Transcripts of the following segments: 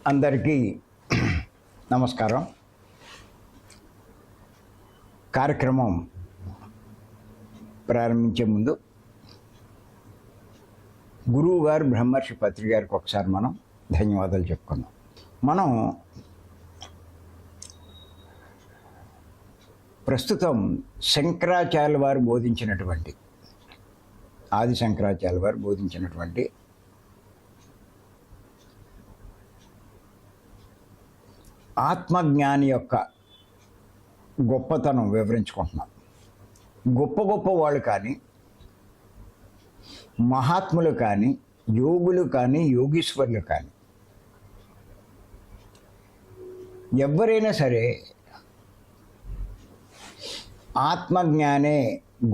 అందరికీ నమస్కారం. కార్యక్రమం ప్రారంభించే ముందు గురువు గారు బ్రహ్మర్షి పత్రి గారికి ఒకసారి మనం ధన్యవాదాలు చెప్పుకున్నాం. మనం ప్రస్తుతం శంకరాచార్యుల వారు బోధించినటువంటి ఆది శంకరాచార్యుల వారు బోధించినటువంటి ఆత్మజ్ఞాని యొక్క గొప్పతనం వివరించుకుంటున్నాం. గొప్ప గొప్ప వాళ్ళు కానీ, మహాత్ములు కానీ, యోగులు కానీ, యోగీశ్వరులు కానీ ఎవరైనా సరే ఆత్మజ్ఞానే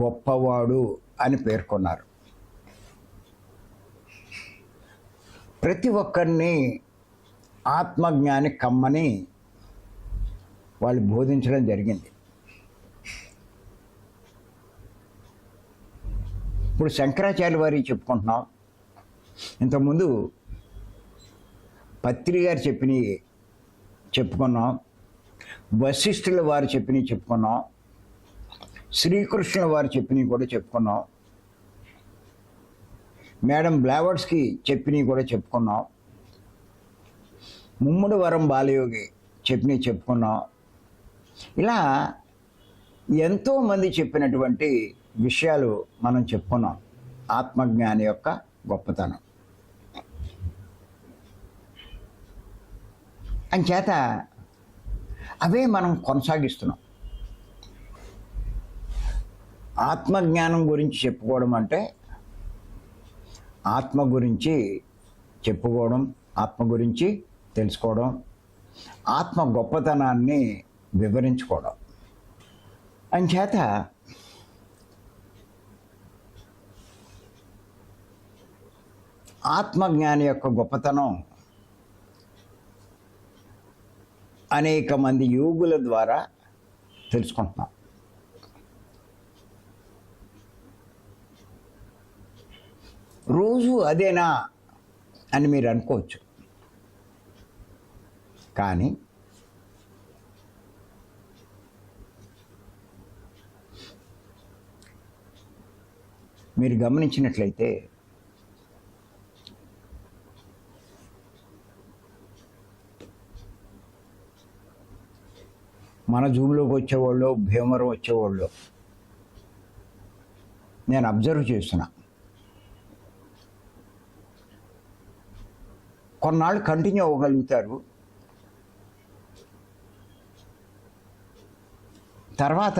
గొప్పవాడు అని పేర్కొన్నారు. ప్రతి ఒక్కరిని ఆత్మజ్ఞాని కమ్మని వాళ్ళు బోధించడం జరిగింది. ఇప్పుడు శంకరాచార్య వారి చెప్పుకుంటున్నాం. ఇంతకుముందు పత్రి గారు చెప్పినవి చెప్పుకున్నాం, వశిష్ఠుల వారు చెప్పినవి చెప్పుకున్నాం, శ్రీకృష్ణుల వారు చెప్పినవి కూడా చెప్పుకున్నాం, మేడం బ్లావర్డ్స్కి చెప్పినవి కూడా చెప్పుకున్నాం, ముమ్ముడు వరం బాలయోగి చెప్పినవి చెప్పుకున్నాం. ఇలా ఎంతోమంది చెప్పినటువంటి విషయాలు మనం చెప్పుకున్నాం. ఆత్మజ్ఞాని యొక్క గొప్పతనం అంచేత అవే మనం కొనసాగిస్తున్నాం. ఆత్మజ్ఞానం గురించి చెప్పుకోవడం అంటే ఆత్మ గురించి చెప్పుకోవడం, ఆత్మ గురించి తెలుసుకోవడం, ఆత్మ గొప్పతనాన్ని వివరించుకోవడం. అంచేత ఆత్మజ్ఞాని యొక్క గొప్పతనం అనేక మంది యోగుల ద్వారా తెలుసుకుంటున్నాం. రోజు అదేనా అని మీరు అనుకోవచ్చు. కానీ మీరు గమనించినట్లయితే మన జూమ్లోకి వచ్చేవాళ్ళు, భీమవరం వచ్చేవాళ్ళు నేను అబ్జర్వ్ చేస్తున్నా. కొన్నాళ్ళు కంటిన్యూ అవ్వగలుగుతారు, తర్వాత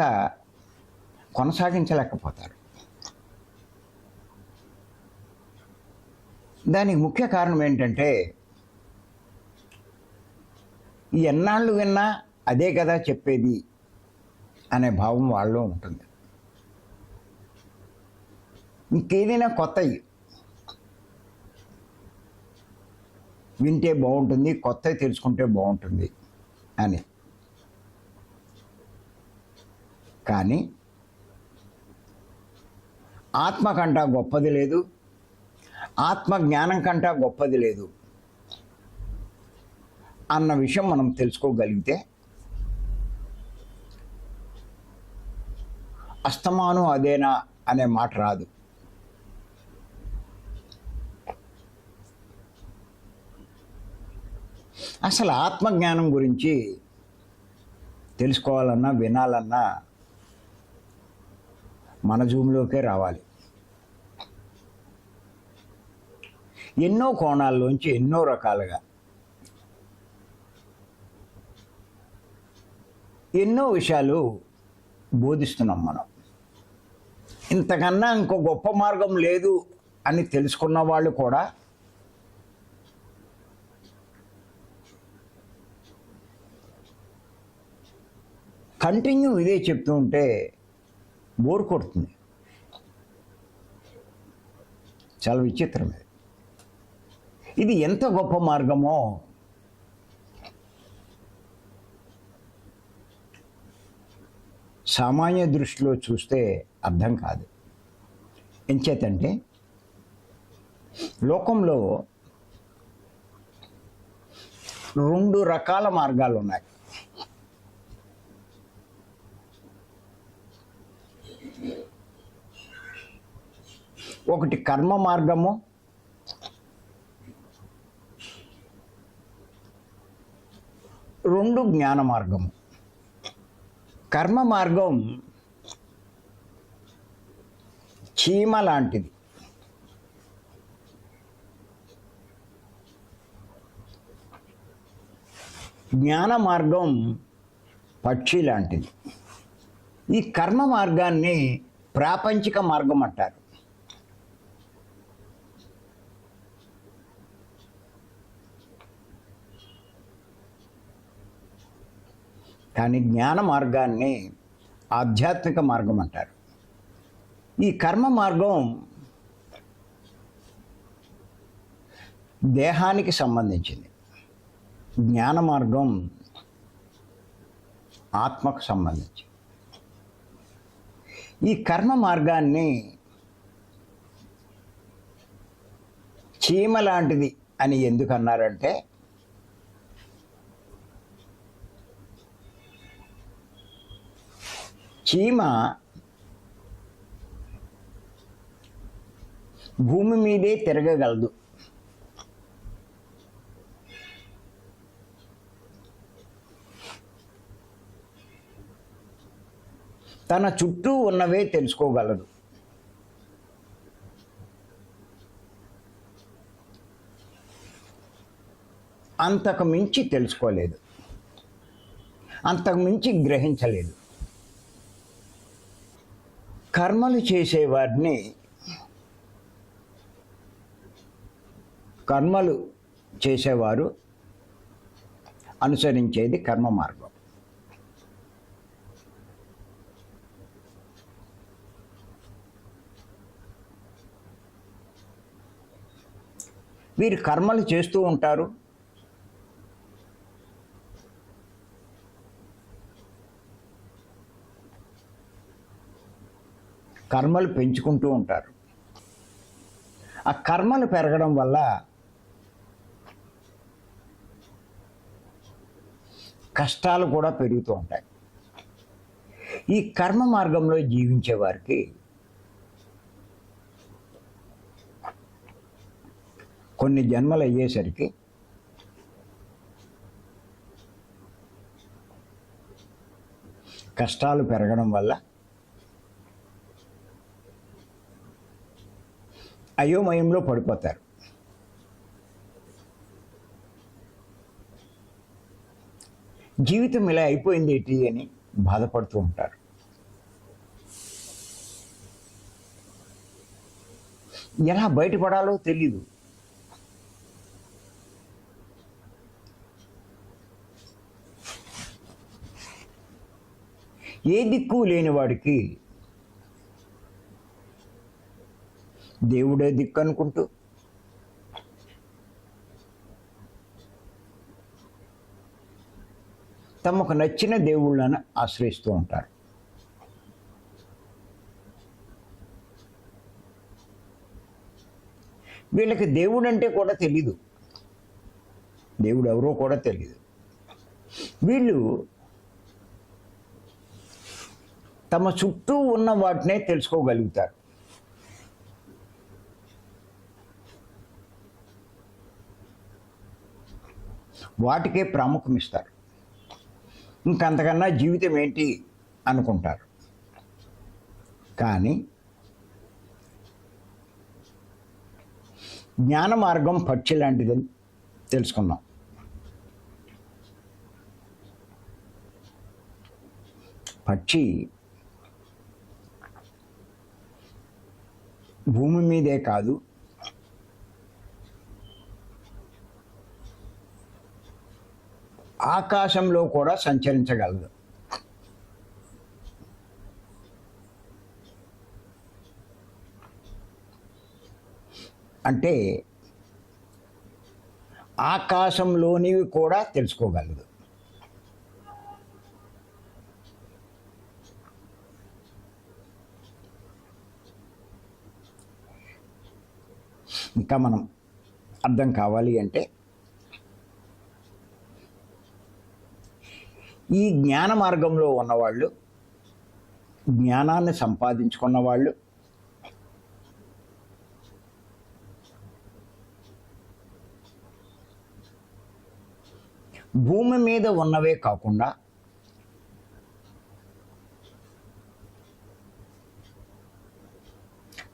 కొనసాగించలేకపోతారు. దానికి ముఖ్య కారణం ఏంటంటే ఎన్నాళ్ళు విన్నా అదే కదా చెప్పేది అనే భావం వాళ్ళలో ఉంటుంది. ఇంకేదైనా కొత్తవి వింటే బాగుంటుంది, కొత్తవి తెలుసుకుంటే బాగుంటుంది అని. కానీ ఆత్మ కంటా గొప్పది లేదు, ఆత్మ జ్ఞానం కంటా గొప్పది లేదు అన్న విషయం మనం తెలుసుకోగలిగితే అస్తమానం అదేనా అనే మాట రాదు. అసలు ఆత్మజ్ఞానం గురించి తెలుసుకోవాలన్నా, వినాలన్నా మన జూమ్లోకే రావాలి. ఎన్నో కోణాల్లోంచి, ఎన్నో రకాలుగా ఎన్నో విషయాలు బోధిస్తున్నాం మనం. ఇంతకన్నా ఇంకో గొప్ప మార్గం లేదు అని తెలుసుకున్న వాళ్ళు కూడా కంటిన్యూ ఇదే చెప్తూ ఉంటే బోర్ కొడుతుంది. చాలా విచిత్రం. ఇది ఎంత గొప్ప మార్గమో సామాన్య దృష్టిలో చూస్తే అర్థం కాదు. ఎంచేతంటే లోకంలో రెండు రకాల మార్గాలు ఉన్నాయి. ఒకటి కర్మ మార్గము, రెండు జ్ఞాన మార్గము. కర్మ మార్గం చీమ లాంటిది. జ్ఞాన మార్గం పక్షి లాంటిది. ఈ కర్మ మార్గాన్ని ప్రాపంచిక మార్గం అంటారు. కానీ జ్ఞాన మార్గాన్ని ఆధ్యాత్మిక మార్గం అంటారు. ఈ కర్మ మార్గం దేహానికి సంబంధించింది, జ్ఞాన మార్గం ఆత్మకు సంబంధించింది. ఈ కర్మ మార్గాన్ని చీమ లాంటిది అని ఎందుకు అన్నారంటే, చీమ భూమి మీదే తిరగగలదు. తన చుట్టూ ఉన్నవే తెలుసుకోగలదు. అంతకు మించి తెలుసుకోలేదు, అంతకు మించి గ్రహించలేదు. కర్మలు చేసేవారిని, కర్మలు చేసేవారు అనుసరించేది కర్మ మార్గం. వీరు కర్మలు చేస్తూ ఉంటారు. కర్మలు పెంచుకుంటూ ఉంటారు. ఆ కర్మలు పెరగడం వల్ల కష్టాలు కూడా పెరుగుతూ ఉంటాయి. ఈ కర్మ మార్గంలో జీవించే వారికి కొన్ని జన్మలు అయ్యేసరికి కష్టాలు పెరగడం వల్ల అయోమయంలో పడిపోతారు. జీవితం ఇలా అయిపోయింది ఏంటి అని బాధపడుతూ ఉంటారు. ఎలా బయటపడాలో తెలీదు. ఏ దిక్కు లేని వాడికి దేవుడే దిక్కు అనుకుంటూ తమకు నచ్చిన దేవుళ్ళను ఆశ్రయిస్తూ ఉంటారు. వీళ్ళకి దేవుడు అంటే కూడా తెలీదు, దేవుడు ఎవరో కూడా తెలీదు. వీళ్ళు తమ చుట్టూ ఉన్న వాటినే తెలుసుకోగలుగుతారు. వాటికే ప్రాముఖ్యం ఇస్తారు. ఇంకంతకన్నా జీవితం ఏంటి అనుకుంటారు. కానీ జ్ఞాన మార్గం పక్షి లాంటిదని తెలుసుకున్నాం. పక్షి భూమి మీదే కాదు, ఆకాశంలో కూడా సంచరించగలదు. అంటే ఆకాశంలోనివి కూడా తెలుసుకోగలదు. ఇంకా మనం అర్థం కావాలి అంటే ఈ జ్ఞాన మార్గంలో ఉన్నవాళ్ళు, జ్ఞానాన్ని సంపాదించుకున్న వాళ్ళు భూమి మీద ఉన్నవే కాకుండా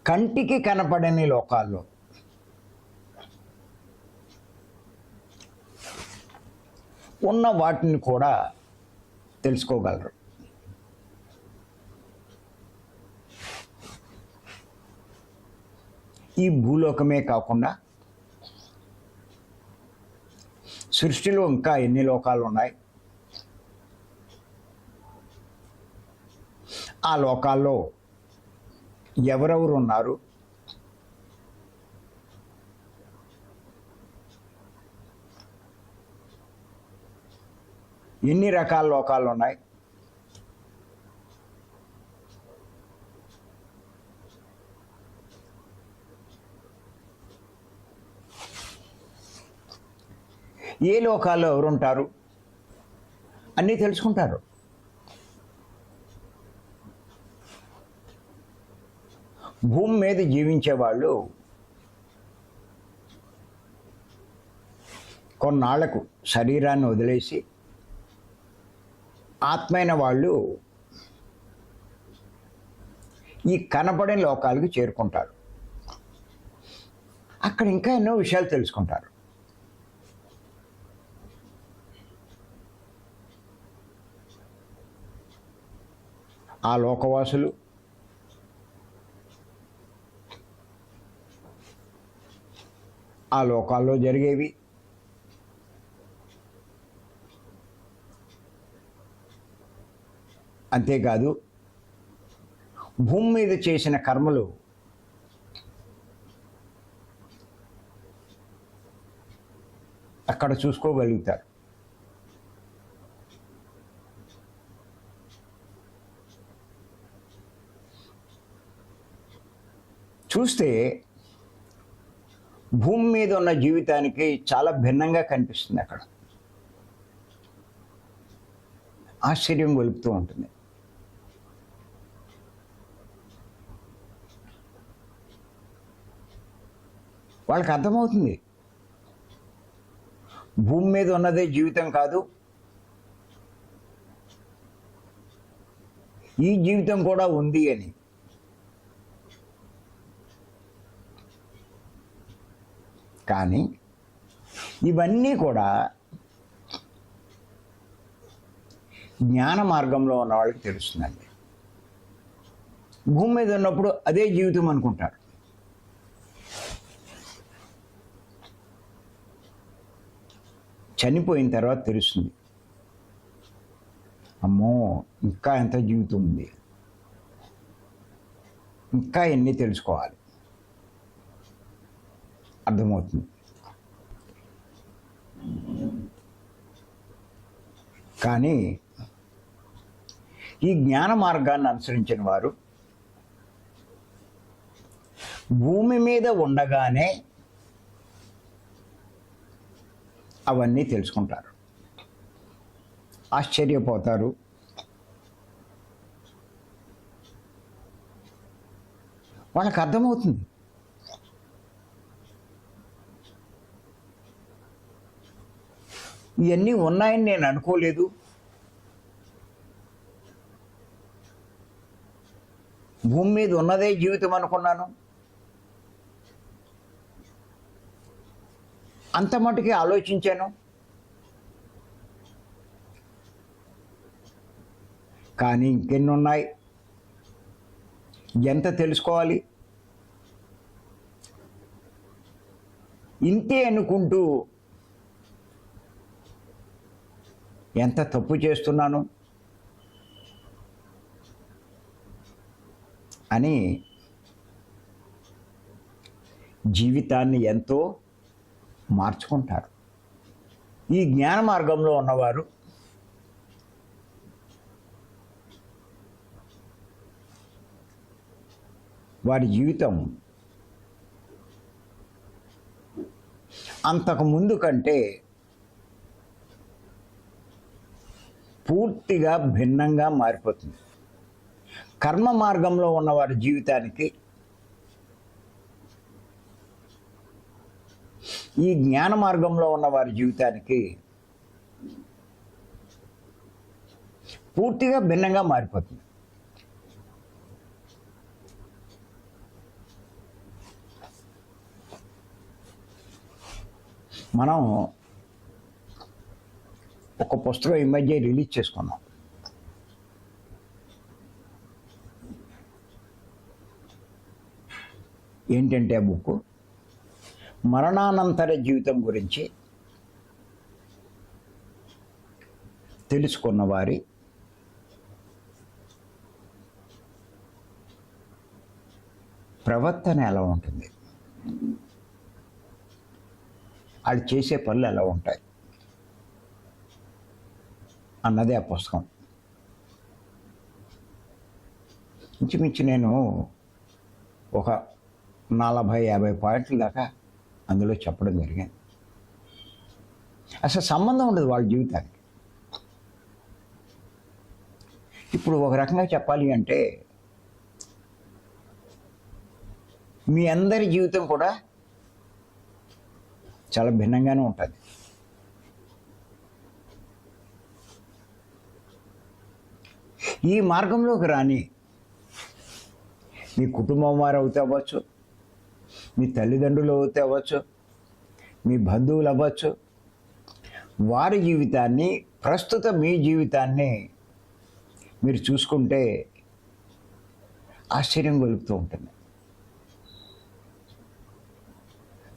కంటికి కనపడని లోకాల్లో ఉన్న వాటిని కూడా తెలుసుకోగలరు. ఈ భూలోకమే కాకుండా సృష్టిలో ఇంకా ఎన్ని లోకాలు ఉన్నాయి, ఆ లోకాల్లో ఎవరెవరు ఉన్నారు, ఎన్ని రకాల లోకాలు ఉన్నాయి, ఏ లోకాల్లో ఎవరుంటారు అన్నీ తెలుసుకుంటారు. భూమి మీద జీవించే వాళ్ళు కొన్నాళ్లకు శరీరాన్ని వదిలేసి ఆత్మైన వాళ్ళు ఈ కనపడే లోకాలకు చేరుకుంటారు. అక్కడ ఇంకా ఎన్నో విషయాలు తెలుసుకుంటారు. ఆ లోకవాసులు ఆ లోకాల్లో జరిగేవి, అంతేకాదు భూమి మీద చేసిన కర్మలు అక్కడ చూసుకోగలుగుతారు. చూస్తే భూమి మీద ఉన్న జీవితానికి చాలా భిన్నంగా కనిపిస్తుంది. అక్కడ ఆశ్చర్యం గొలుపుతూ ఉంటుంది. వాళ్ళకి అర్థమవుతుంది భూమి మీద ఉన్నదే జీవితం కాదు, ఈ జీవితం కూడా ఉంది అని. కానీ ఇవన్నీ కూడా జ్ఞాన మార్గంలో ఉన్న వాళ్ళకి తెలుస్తుందండి. భూమి మీద ఉన్నప్పుడు అదే జీవితం అనుకుంటారు. చనిపోయిన తర్వాత తెలుస్తుంది, అమ్మో ఇంకా ఎంత జీవితం ఉంది, ఇంకా ఎన్ని తెలుసుకోవాలి అర్థమవుతుంది. కానీ ఈ జ్ఞాన మార్గాన్ని అనుసరించిన వారు భూమి మీద ఉండగానే అవన్నీ తెలుసుకుంటారు, ఆశ్చర్యపోతారు. వాళ్ళకి అర్థమవుతుంది ఇవన్నీ ఉన్నాయని నేను అనుకోలేదు, భూమి మీద ఉన్నదే జీవితం అనుకున్నాను, అంత మటుకే ఆలోచించాను. కానీ ఇంకెన్ని ఉన్నాయి, ఎంత తెలుసుకోవాలి, ఇంతే అనుకుంటూ ఎంత తప్పు చేస్తున్నాను అని జీవితాన్ని ఎంతో మార్చుకుంటారు. ఈ జ్ఞాన మార్గంలో ఉన్నవారు వారి జీవితం అంతకు ముందు కంటే పూర్తిగా భిన్నంగా మారిపోతుంది. కర్మ మార్గంలో ఉన్న వారి జీవితానికి ఈ జ్ఞాన మార్గంలో ఉన్న వారి జీవితానికి పూర్తిగా భిన్నంగా మారిపోతుంది. మనం ఒక పుస్తకం ఈ మధ్య రిలీజ్ చేసుకున్నాం. ఏంటంటే ఆ బుక్ మరణానంతర జీవితం గురించి తెలుసుకున్న వారి ప్రవర్తన ఎలా ఉంటుంది, వాళ్ళు చేసే పనులు ఎలా ఉంటాయి అన్నదే ఆ పుస్తకం. ఇంచుమించు నేను ఒక 40-50 పాయింట్ల దాకా అందులో చెప్పడం జరిగింది. అసలు సంబంధం ఉండదు వాళ్ళ జీవితానికి. ఇప్పుడు ఒక రకంగా చెప్పాలి అంటే మీ అందరి జీవితం కూడా చాలా భిన్నంగానే ఉంటుంది. ఈ మార్గంలోకి రాని మీ కుటుంబం వారు అవుతే అవ్వచ్చు, మీ తల్లిదండ్రులు అవుతే అవ్వచ్చు, మీ బంధువులు అవ్వచ్చు, వారి జీవితాన్ని ప్రస్తుత మీ జీవితాన్ని మీరు చూసుకుంటే ఆశ్చర్యం కలుగుతూ ఉంటుంది.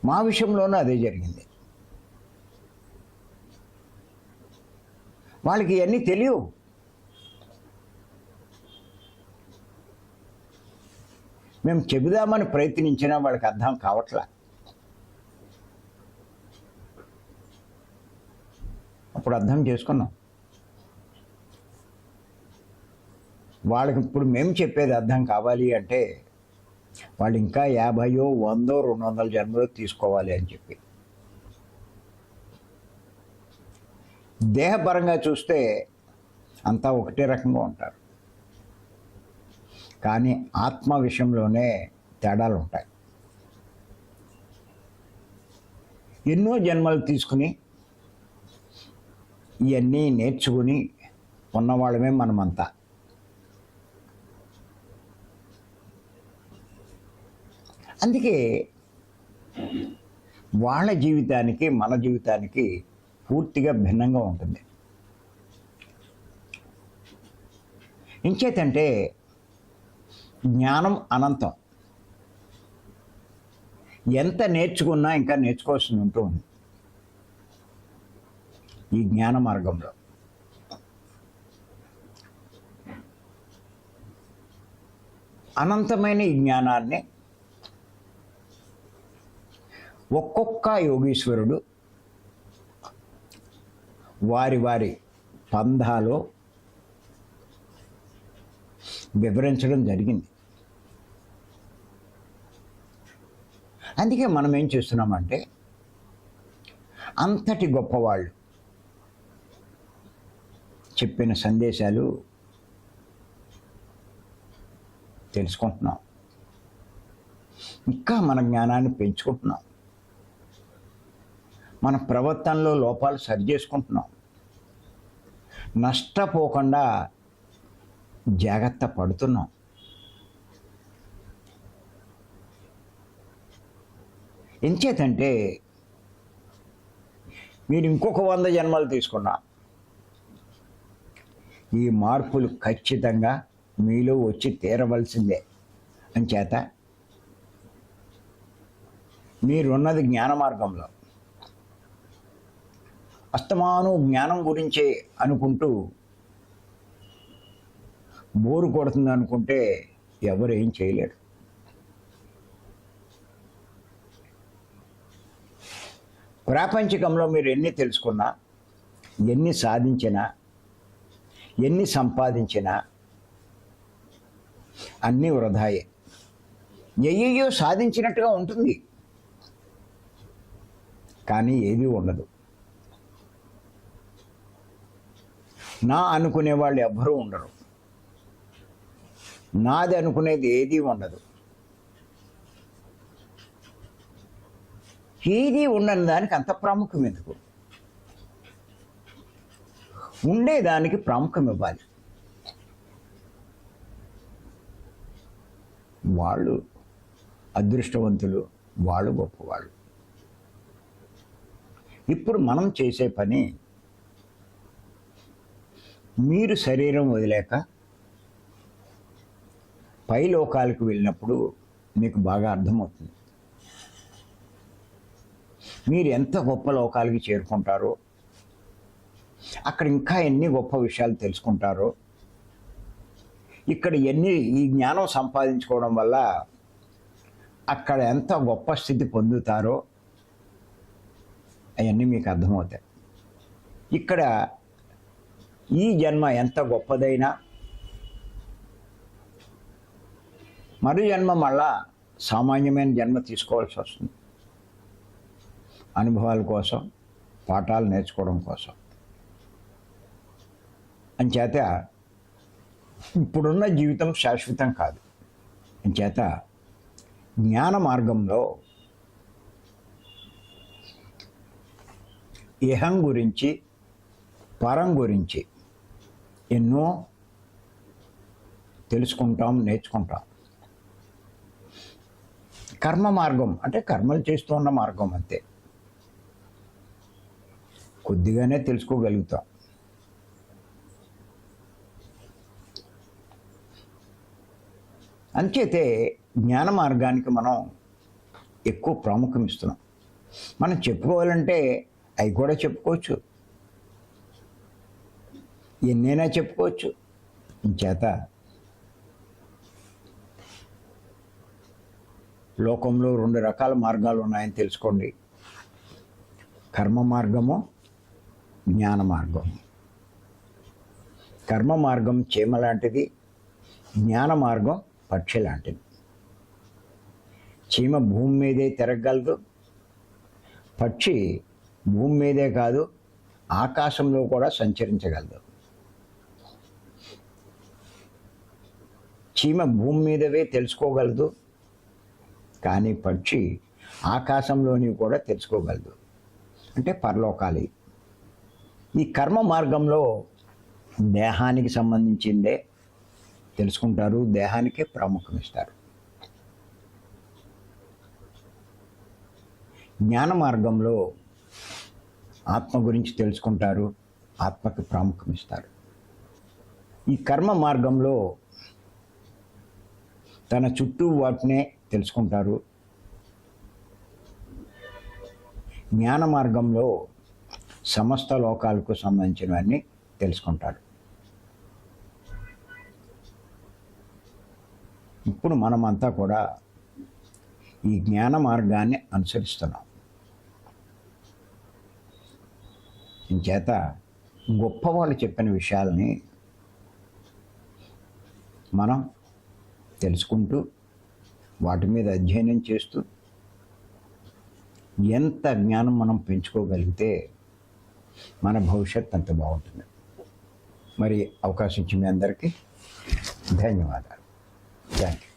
మా విషయంలోనూ అదే జరిగింది. వాళ్ళకి ఇవన్నీ తెలియవు. మేము చెబుదామని ప్రయత్నించినా వాళ్ళకి అర్థం కావట్లా. అప్పుడు అర్థం చేసుకున్నాం. వాళ్ళకి ఇప్పుడు మేము చెప్పేది అర్థం కావాలి అంటే వాళ్ళు ఇంకా 50, 100, 200 జన్మలు తీసుకోవాలి అని చెప్పి. దేహపరంగా చూస్తే అంతా ఒకటే రకంగా ఉంటారు, కానీ ఆత్మ విషయంలోనే తేడాలు ఉంటాయి. ఎన్నో జన్మలు తీసుకుని ఇవన్నీ నేర్చుకుని ఉన్నవాళ్ళమే మనమంతా. అందుకే వాళ్ళ జీవితానికి మన జీవితానికి పూర్తిగా భిన్నంగా ఉంటుంది. ఇంకేతంటే జ్ఞానం అనంతం. ఎంత నేర్చుకున్నా ఇంకా నేర్చుకోవాల్సి ఉంటుంది ఈ జ్ఞాన మార్గంలో. అనంతమైన ఈ జ్ఞానాన్ని ఒక్కొక్క యోగీశ్వరుడు వారి వారి పంధాలో వివరించడం జరిగింది. అందుకే మనం ఏం చేస్తున్నామంటే అంతటి గొప్పవాళ్ళు చెప్పిన సందేశాలు తెలుసుకుంటున్నాం. ఇంకా మన జ్ఞానాన్ని పెంచుకుంటున్నాం. మన ప్రవర్తనలో లోపాలు సరి చేసుకుంటున్నాం. నష్టపోకుండా జాగ్రత్త పడుతున్నాం. ఎంచేతంటే మీరు ఇంకొక 100 జన్మలు తీసుకున్నా ఈ మార్పులు ఖచ్చితంగా మీలో వచ్చి తీరవలసిందే. అంచేత మీరున్నది జ్ఞాన మార్గంలో. అస్తమానం జ్ఞానం గురించే అనుకుంటూ బోరు కొడుతుంది అనుకుంటే ఎవరు ఏం చేయలేరు. ప్రాపంచికంలో మీరు ఎన్ని తెలుసుకున్నా, ఎన్ని సాధించినా, ఎన్ని సంపాదించినా అన్నీ వృధాయే. ఎయ్యో సాధించినట్టుగా ఉంటుంది, కానీ ఏదీ ఉండదు. నా అనుకునే వాళ్ళు ఎవ్వరూ ఉండరు. నాది అనుకునేది ఏదీ ఉండదు. ఏదీ ఉండని దానికి అంత ప్రాముఖ్యం ఎందుకు? ఉండేదానికి ప్రాముఖ్యం ఇవ్వాలి. వాళ్ళు అదృష్టవంతులు, వాళ్ళు గొప్పవాళ్ళు. ఇప్పుడు మనం చేసే పని, మీరు శరీరం వదిలేక పై లోకాలకు వెళ్ళినప్పుడు మీకు బాగా అర్థమవుతుంది. మీరు ఎంత గొప్ప లోకాలకి చేరుకుంటారో, అక్కడ ఇంకా ఎన్ని గొప్ప విషయాలు తెలుసుకుంటారో, ఇక్కడ ఈ జ్ఞానం సంపాదించుకోవడం వల్ల అక్కడ ఎంత గొప్ప స్థితి పొందుతారో అవన్నీ మీకు అర్థమవుతాయి. ఇక్కడ ఈ జన్మ ఎంత గొప్పదైనా మరు జన్మ మళ్ళా సామాన్యమైన జన్మ తీసుకోవాల్సి వస్తుంది. అనుభవాల కోసం, పాఠాలు నేర్చుకోవడం కోసం. అంచేత ఇప్పుడున్న జీవితం శాశ్వతం కాదు. అంచేత జ్ఞాన మార్గంలో ఇహం గురించి, పరం గురించి ఎన్నో తెలుసుకుంటాం, నేర్చుకుంటాం. కర్మ మార్గం అంటే కర్మలు చేస్తూ ఉన్న మార్గం అంతే. కొద్దిగానే తెలుసుకోగలుగుతాం. అంచేతే జ్ఞాన మార్గానికి మనం ఎక్కువ ప్రాముఖ్యం ఇస్తున్నాం. మనం చెప్పుకోవాలంటే అవి కూడా చెప్పుకోవచ్చు, ఎన్నైనా చెప్పుకోవచ్చు. చేత లోకంలో 2 రకాల మార్గాలు ఉన్నాయని తెలుసుకోండి. కర్మ మార్గము, జ్ఞాన మార్గము. కర్మ మార్గం చీమ లాంటిది, జ్ఞాన మార్గం పక్షి లాంటిది. చీమ భూమి మీదే తిరగగలదు, పక్షి భూమి మీదే కాదు ఆకాశంలో కూడా సంచరించగలదు. చీమ భూమి మీదవే తెలుసుకోగలదు, కానీ పక్షి ఆకాశంలోని కూడా తెలుసుకోగలదు. అంటే పరలోకాలి. ఈ కర్మ మార్గంలో దేహానికి సంబంధించిందే తెలుసుకుంటారు, దేహానికే ప్రాముఖ్యం ఇస్తారు. జ్ఞాన మార్గంలో ఆత్మ గురించి తెలుసుకుంటారు, ఆత్మకి ప్రాముఖ్యం ఇస్తారు. ఈ కర్మ మార్గంలో తన చుట్టూ వాటినే తెలుసుకుంటారు. జ్ఞాన మార్గంలో సమస్త లోకాలకు సంబంధించినవన్నీ తెలుసుకుంటాడు. ఇప్పుడు మనమంతా కూడా ఈ జ్ఞాన మార్గాన్ని అనుసరిస్తున్నాం. ఇంచేత గొప్పవాళ్ళు చెప్పిన విషయాలని మనం తెలుసుకుంటూ వాటి మీద అధ్యయనం చేస్తూ ఎంత జ్ఞానం మనం పెంచుకోగలిగితే మన భవిష్యత్తు అంత బాగుంటుంది. మరి అవకాశం ఇచ్చిన మీ అందరికీ ధన్యవాదాలు. Thank you.